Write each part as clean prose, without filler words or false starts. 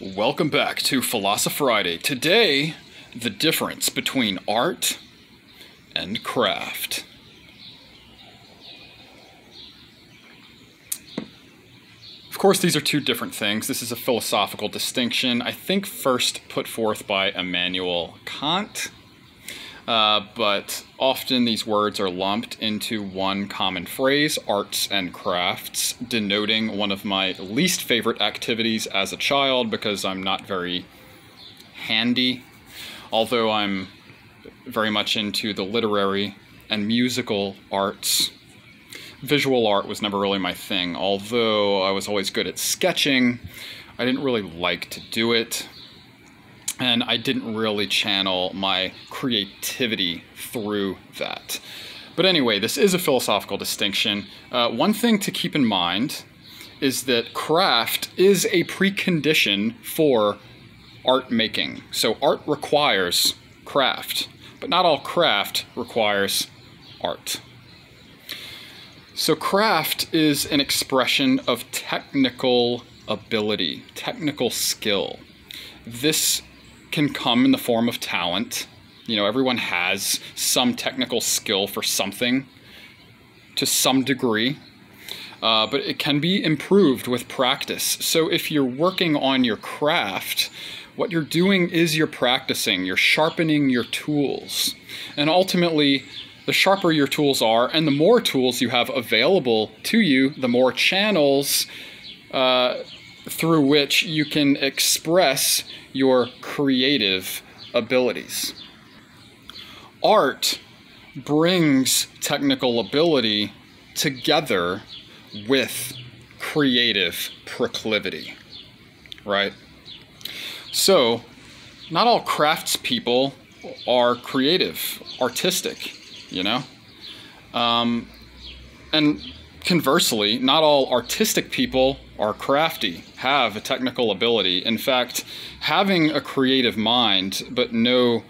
Welcome back to PhilosoFriday. Today, the difference between art and craft. Of course, these are two different things. This is a philosophical distinction, I think first put forth by Immanuel Kant. But often these words are lumped into one common phrase, arts and crafts, denoting one of my least favorite activities as a child because I'm not very handy. Although I'm very much into the literary and musical arts. Visual art was never really my thing. Although I was always good at sketching, I didn't really like to do it. And I didn't really channel my creativity through that. But anyway, this is a philosophical distinction. One thing to keep in mind is that craft is a precondition for art making. So art requires craft, but not all craft requires art. So craft is an expression of technical ability, technical skill. This can come in the form of talent. You know, everyone has some technical skill for something to some degree, but it can be improved with practice. So if you're working on your craft, what you're doing is you're practicing, you're sharpening your tools. And ultimately, the sharper your tools are and the more tools you have available to you, the more channels through which you can express your creative abilities. Art brings technical ability together with creative proclivity, right? So, not all craftspeople are creative, artistic, you know? And conversely, not all artistic people are crafty, have a technical ability. In fact, having a creative mind, but no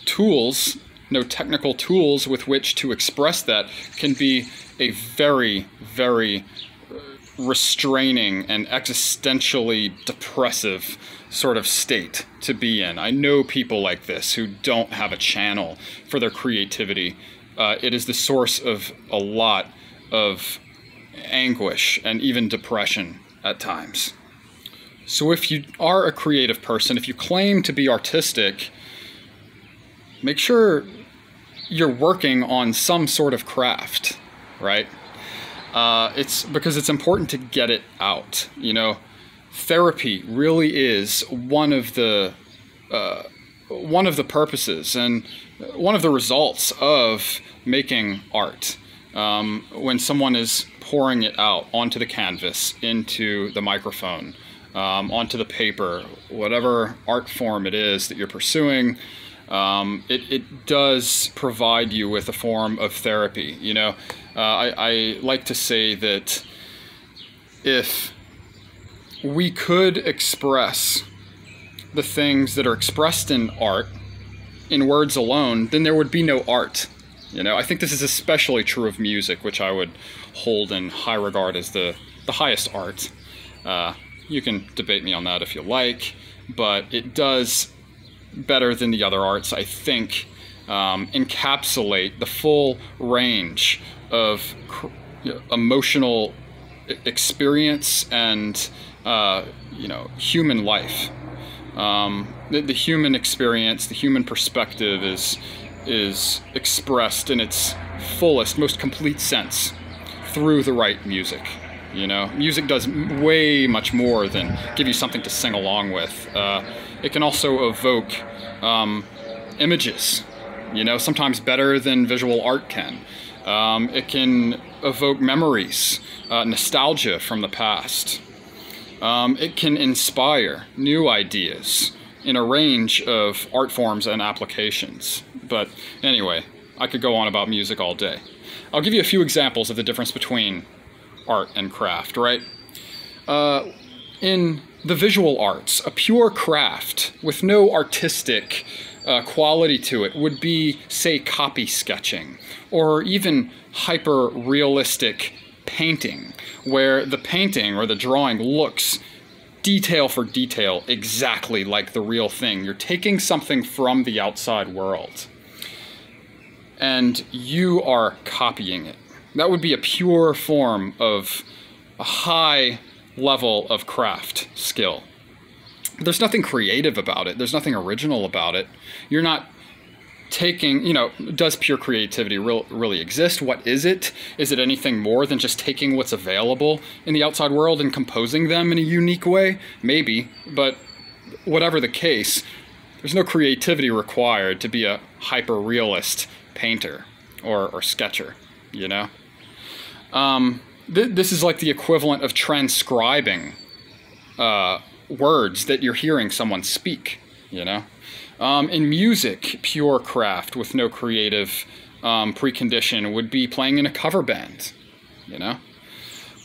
tools, no technical tools with which to express that can be a very, very restraining and existentially depressive sort of state to be in. I know people like this who don't have a channel for their creativity. It is the source of a lot of anguish and even depression at times. So if you are a creative person, if you claim to be artistic, make sure you're working on some sort of craft, right? It's because it's important to get it out. You know, therapy really is one of the purposes and one of the results of making art. When someone is pouring it out onto the canvas, into the microphone, onto the paper, whatever art form it is that you're pursuing, it does provide you with a form of therapy. You know, I like to say that if we could express the things that are expressed in art in words alone, then there would be no art. You know, I think this is especially true of music, which I would hold in high regard as the highest art. You can debate me on that if you like, but it does, better than the other arts, I think, encapsulate the full range of emotional experience and, you know, human life. The human experience, the human perspective is expressed in its fullest, most complete sense through the right music. You know, music does way much more than give you something to sing along with. It can also evoke images, you know, sometimes better than visual art can. It can evoke memories, nostalgia from the past. It can inspire new ideas in a range of art forms and applications. But anyway, I could go on about music all day. I'll give you a few examples of the difference between art and craft, right? In the visual arts, a pure craft with no artistic quality to it would be, say, copy sketching, or even hyper-realistic painting, where the painting or the drawing looks detail for detail exactly like the real thing. You're taking something from the outside world and you are copying it. That would be a pure form of a high level of craft skill. There's nothing creative about it. There's nothing original about it. You're not taking, does pure creativity really exist? What is it? Is it anything more than just taking what's available in the outside world and composing them in a unique way? Maybe, but whatever the case, there's no creativity required to be a hyper-realist painter or sketcher, This is like the equivalent of transcribing words that you're hearing someone speak, In music, pure craft with no creative precondition would be playing in a cover band,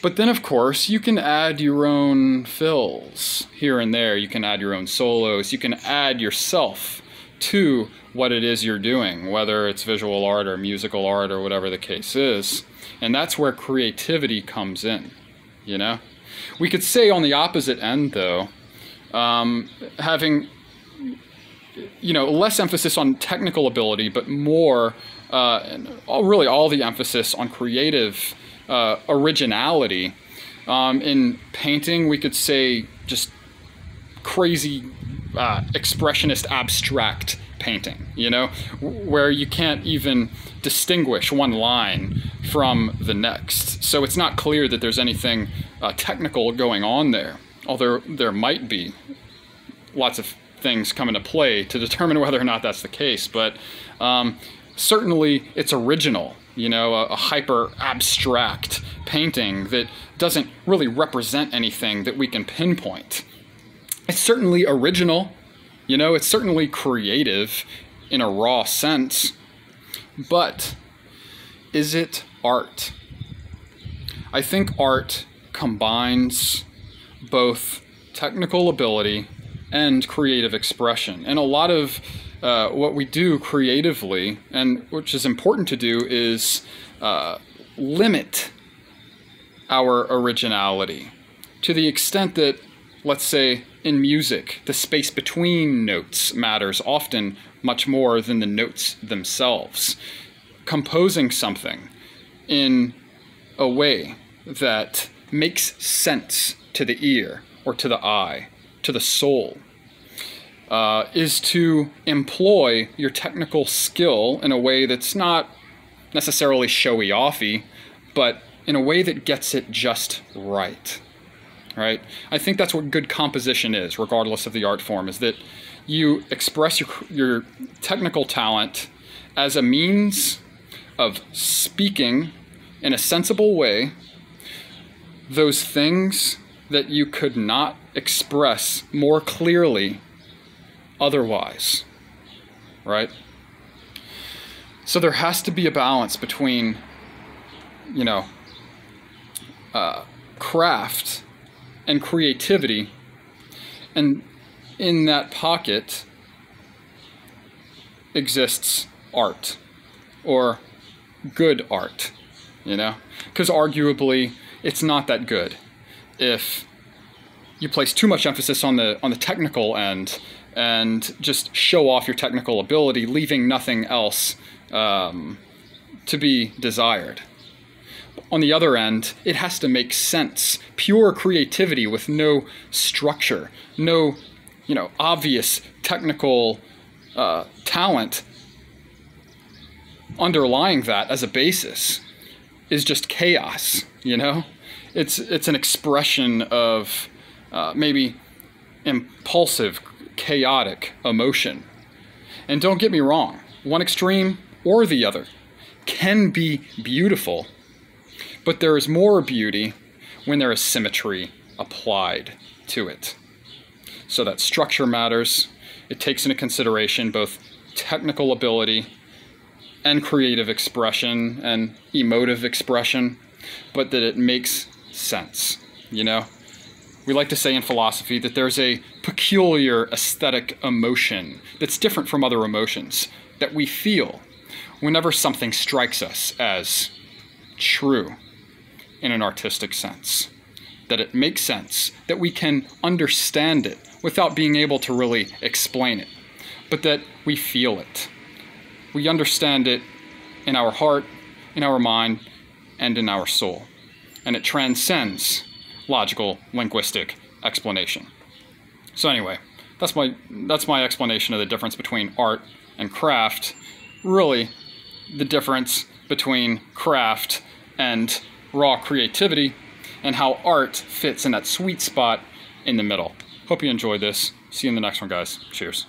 But then, of course, you can add your own fills here and there. You can add your own solos. You can add yourself to what it is you're doing, whether it's visual art or musical art or whatever the case is. And that's where creativity comes in, We could say on the opposite end, though, having less emphasis on technical ability, but more, really all the emphasis on creative originality. In painting, we could say just crazy expressionist abstract painting, where you can't even distinguish one line from the next. So it's not clear that there's anything technical going on there, although there might be. Lots of things come into play to determine whether or not that's the case, but certainly it's original, a hyper abstract painting that doesn't really represent anything that we can pinpoint. It's certainly original, it's certainly creative in a raw sense, but is it art? I think art combines both technical ability and creative expression. And a lot of what we do creatively, and which is important to do, is limit our originality to the extent that, let's say, in music, the space between notes matters often much more than the notes themselves. Composing something in a way that makes sense to the ear or to the eye, to the soul, is to employ your technical skill in a way that's not necessarily showy-offy, but in a way that gets it just right. Right? I think that's what good composition is, regardless of the art form, is that you express your technical talent as a means of speaking in a sensible way those things that you could not express more clearly otherwise, right? So there has to be a balance between, craft and creativity, and in that pocket exists art, or good art, because arguably it's not that good if you place too much emphasis on the technical end and just show off your technical ability, leaving nothing else to be desired. On the other end, it has to make sense. Pure creativity with no structure, no, obvious technical talent underlying that as a basis is just chaos, It's an expression of maybe impulsive, chaotic emotion. And don't get me wrong, one extreme or the other can be beautiful, but there is more beauty when there is symmetry applied to it. So that structure matters. It takes into consideration both technical ability and creative expression and emotive expression, but that it makes sense, We like to say in philosophy that there's a peculiar aesthetic emotion that's different from other emotions that we feel whenever something strikes us as true in an artistic sense. that it makes sense, that we can understand it without being able to really explain it, but that we feel it. We understand it in our heart, in our mind, and in our soul. And it transcends logical, linguistic explanation. So anyway, that's my explanation of the difference between art and craft. Really, the difference between craft and raw creativity, and how art fits in that sweet spot in the middle. Hope you enjoyed this. See you in the next one, guys. Cheers.